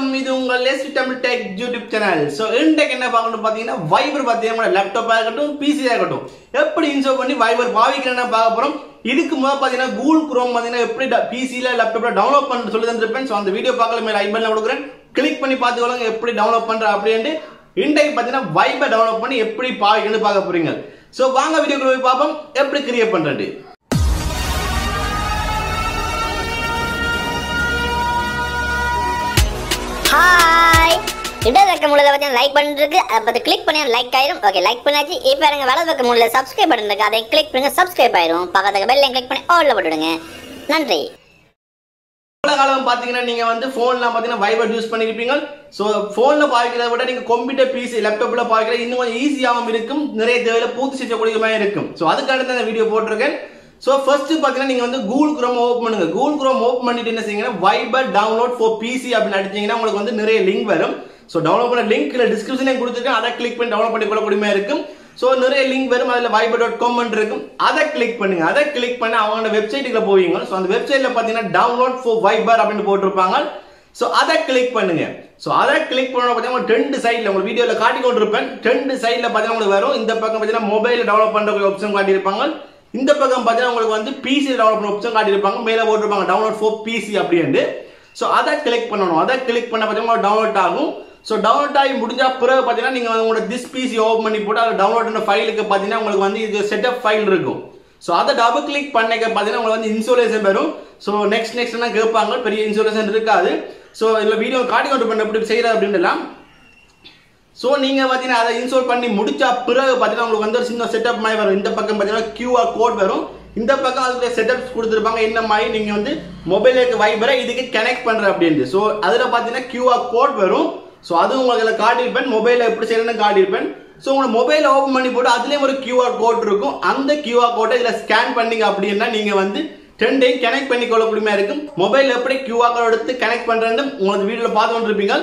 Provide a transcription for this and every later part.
வணக்கம் இது உங்கள் 𝐿Tech YouTube channel. So இன்றைக்கு என்ன பார்க்கணும் பாத்தீங்கன்னா Viber பாத்தீங்கன்னா லேப்டாப்பா இருக்கட்டும் PC இருக்கட்டும் எப்படி இன்ஸ்டால் பண்ணி Viber பாவிக்கிறேன்னா பார்க்க போறோம். இதுக்கு முன்ன பாத்தீங்கன்னா Google Chrome பாத்தீங்கன்னா எப்படி PC ல லேப்டாப்ல டவுன்லோட் பண்ணனும் சொல்லி தந்திருப்பேன். சோ அந்த வீடியோ பார்க்கல மேல ஐ பட்டன்ல கொடுக்கிறேன். கிளிக் பண்ணி பாத்துக்கோங்க எப்படி டவுன்லோட் பண்ற அப்படினு. இன்றைக்கு பாத்தீங்கன்னா Viber டவுன்லோட் பண்ணி எப்படி பாவிக்கணும்னு பார்க்க போறீங்க. சோ வாங்க வீடியோக்குள்ள போய் பாப்போம் எப்படி கிரியேட் பண்றது. ஹாய் இடது பக்கம் மூலையில பார்த்தீங்கன்னா லைக் பட்டன் இருக்கு. அதை கிளிக் பண்ணி லைக் ஆயிரும். ஓகே லைக் பண்ணாச்சு. இப்போ பாருங்க வலது பக்கம் மூலையில சப்ஸ்கிரைப் பட்டன் இருக்கு. அதை கிளிக் பண்ணுங்க சப்ஸ்கிரைப் ஆயிரும். பக்கத்துல பெல் ஐக்கன் கிளிக் பண்ணி ஆல்ல போட்டுடுங்க. நன்றி. இவ்வளவு காலம் பாத்தீங்கன்னா நீங்க வந்து போன்ல பாத்தீங்கன்னா Viber யூஸ் பண்ணிருப்பீங்க. சோ போன்ல பாவிக்கிறத விட நீங்க கம்ப்யூட்டர் PC லேப்டாப்ல பாவிக்கிறது இன்னும் கொஞ்சம் ஈஸியாவும் இருக்கும். நிறைய தேவையில பூர்த்தி செய்யக்கூடியதுமா இருக்கும். சோ அதுக்காக தான் இந்த வீடியோ போட்டுருக்கேன். So first பாத்தீங்கன்னா நீங்க வந்து Google Chrome ஓபன் பண்ணுங்க. Google Chrome ஓபன் பண்ணிட்டு என்ன செய்யுங்கன்னா Viber download for PC அப்படி அடிச்சீங்கன்னா உங்களுக்கு வந்து நிறைய லிங்க் வரும். சோ டவுன்லோட் பண்ண லிங்க் இல்ல டிஸ்கிரிப்ஷன்ல கொடுத்திருக்கேன். அதை கிளிக் பண்ணி டவுன்லோட் பண்ணி கொள்ளக்கூடியமா இருக்கும். சோ நிறைய லிங்க் வரும். அதுல viber.com இருக்கும். அதை கிளிக் பண்ணுங்க. அதை கிளிக் பண்ணி அவங்களோட வெப்சைட்டுக்கு போவீங்க. சோ அந்த வெப்சைட்ல பாத்தீங்கன்னா download for Viber அப்படினு போட்டுருப்பாங்க. சோ அதை கிளிக் பண்ணுங்க. சோ அதை கிளிக் பண்ணா பாத்தீங்கன்னா ரெண்டு சைடுல உங்க வீடியோல காட்டி கொண்டிருப்பேன். ரெண்டு சைடுல பாத்தீங்கன்னா உங்களுக்கு வரும். இந்த பக்கம் பாத்தீங்கன்னா மொபைல்ல டவுன்லோட் பண்ற ஆப்ஷன் காட்டி இருப்பாங்க. இந்த பக்கம் பாத்தீங்கன்னா உங்களுக்கு வந்து PC டவுன்லோட் பண்ண ஆப்ஷன் காட்டி இருப்பாங்க. மேல போட்டுருப்பாங்க டவுன்லோட் for PC அப்படினு. சோ அதை கிளிக் பண்ணனும். அதை கிளிக் பண்ண பாத்தீங்கன்னா டவுன்லோட் ஆகும். சோ டவுன்லோட் ஆகி முடிஞ்சா பிறகு பாத்தீங்கன்னா நீங்க உங்களோட this PC ஓபன் பண்ணி போட்டு அது டவுன்லோட் பண்ண ஃபைலுக்கு பாத்தீங்கன்னா உங்களுக்கு வந்து இது செட்டப் ஃபைல் இருக்கும். சோ அதை டபுள் கிளிக் பண்ணக்க பாத்தீங்கன்னா உங்களுக்கு வந்து இன்ஸ்டாலேஷன் வரும். சோ நெக்ஸ்ட்னா கேட்பாங்க. பெரிய இன்ஸ்டாலேஷன் இருக்காது. சோ இதுல வீடியோ காட்டி கொண்டு பண்ண எப்படி செய்யறது அப்படின்றலாம். சோ நீங்க பாத்தீங்கன்னா அதை இன்ஸ்டால் பண்ணி முடிச்சா பிறகு பாத்தீங்கன்னா உங்களுக்கு வந்து ஒரு சின்ன செட்டப் மாதிரி வரும். இந்த பக்கம் பாத்தீங்கன்னா QR கோட் வரும். இந்த பக்கம் அதுக்கு செட்டப்ஸ் கொடுத்திருப்பாங்க. என்ன மாதிரி நீங்க வந்து மொபைலுக்கு Viber இதுக்கு கனெக்ட் பண்ற அப்படினு. சோ அதுல பாத்தீங்கன்னா QR கோட் வரும். சோ அது உங்களுக்கு காட்டியிருப்பேன். மொபைல்ல எப்படி செய்யணும்னு காட்டியிருப்பேன். சோ உங்க மொபைல் ஓபன் பண்ணி போட்டு அதுலயும் ஒரு QR கோட் இருக்கும். அந்த QR கோட்டை இதுல ஸ்கேன் பண்ணீங்க அப்படின்னா நீங்க வந்து ரெண்டையும் கனெக்ட் பண்ணி கொள்ளக்கூடியமா இருக்கும். மொபைல் எப்படி QR கோட் எடுத்து கனெக்ட் பண்றேன்னு உங்களுக்கு வீடியோல பார்த்து கொண்டிருப்பீங்க.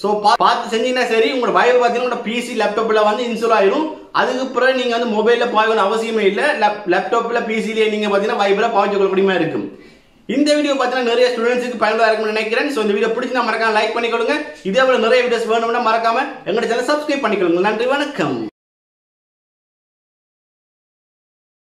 சோ பார்த்து செஞ்சீங்கன்னா சரி. உங்களோட Viber பாத்தீங்கன்னா உங்களோட PC லேப்டாப்ல வந்து இன்ஸ்டால் ஆயிரும். அதுக்கு பிறகு நீங்க வந்து மொபைல்ல பாவிக்கணும் அவசியமே இல்ல. லேப்டாப்ல PCலயே நீங்க பாத்தீங்கன்னா Viber பாவிச்சு கொள்ளக்கூடியமா இருக்கும். இந்த வீடியோ பாத்தீங்கன்னா நிறைய ஸ்டூடண்ட்ஸ்க்கு பயனுள்ளதா இருக்கும்னு நினைக்கிறேன். சோ இந்த வீடியோ பிடிச்சினா மறக்காம லைக் பண்ணிக்கொள்ளுங்க. இதே போல நிறைய வீடியோஸ் வேணும்னா மறக்காம எங்க சேனலை சப்ஸ்கிரைப் பண்ணிக்கொள்ளுங்க. நன்றி வணக்கம்.